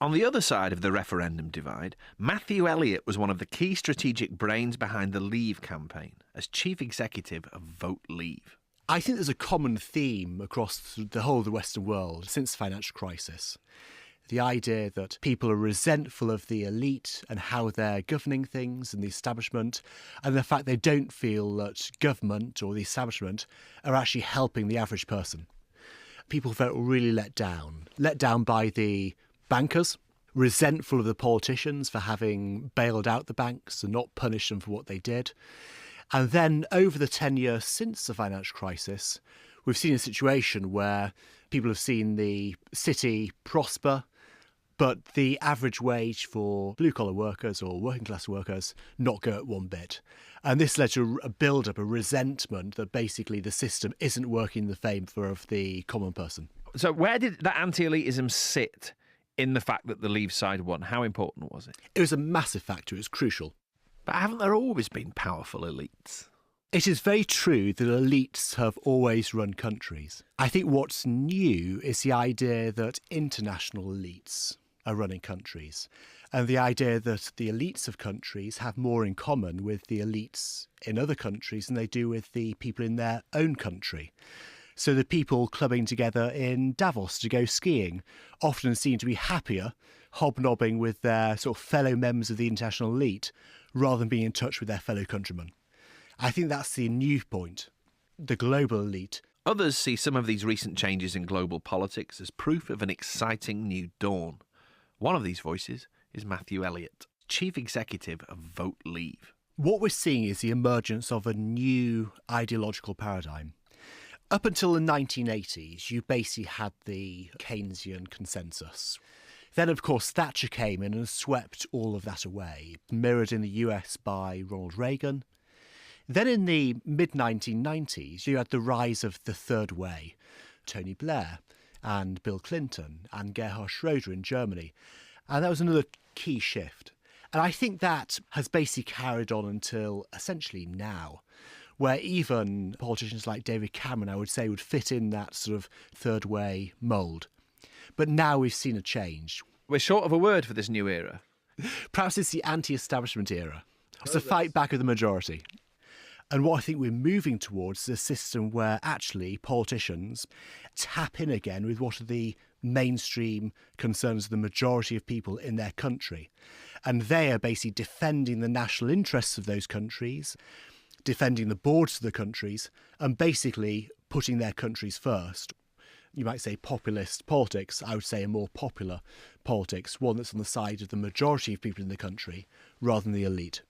On the other side of the referendum divide, Matthew Elliott was one of the key strategic brains behind the Leave campaign as chief executive of Vote Leave. I think there's a common theme across the whole of the Western world since the financial crisis. The idea that people are resentful of the elite and how they're governing things and the establishment, and the fact they don't feel that government or the establishment are actually helping the average person. People felt really let down by the bankers, resentful of the politicians for having bailed out the banks and not punished them for what they did. And then over the 10 years since the financial crisis, we've seen a situation where people have seen the city prosper, but the average wage for blue-collar workers or working-class workers not go up one bit. And this led to a build-up, a resentment that basically the system isn't working in the favour of the common person. So where did that anti-elitism sit in the fact that the Leave side won? How important was it? It was a massive factor. It was crucial. But haven't there always been powerful elites? It is very true that elites have always run countries. I think what's new is the idea that international elites are running countries, and the idea that the elites of countries have more in common with the elites in other countries than they do with the people in their own country. So the people clubbing together in Davos to go skiing often seem to be happier hobnobbing with their sort of fellow members of the international elite rather than being in touch with their fellow countrymen. I think that's the new point, the global elite. Others see some of these recent changes in global politics as proof of an exciting new dawn. One of these voices is Matthew Elliott, chief executive of Vote Leave. What we're seeing is the emergence of a new ideological paradigm. Up until the 1980s, you basically had the Keynesian consensus. Then, of course, Thatcher came in and swept all of that away, mirrored in the US by Ronald Reagan. Then in the mid-1990s, you had the rise of the third way, Tony Blair and Bill Clinton and Gerhard Schroeder in Germany. And that was another key shift. And I think that has basically carried on until essentially now, where even politicians like David Cameron, I would say, would fit in that sort of third way mould. But now we've seen a change. We're short of a word for this new era. Perhaps it's the anti-establishment era. It's a fight back of the majority. And what I think we're moving towards is a system where actually politicians tap in again with what are the mainstream concerns of the majority of people in their country. And they are basically defending the national interests of those countries, defending the borders of the countries, and basically putting their countries first. You might say populist politics. I would say a more popular politics, one that's on the side of the majority of people in the country rather than the elite.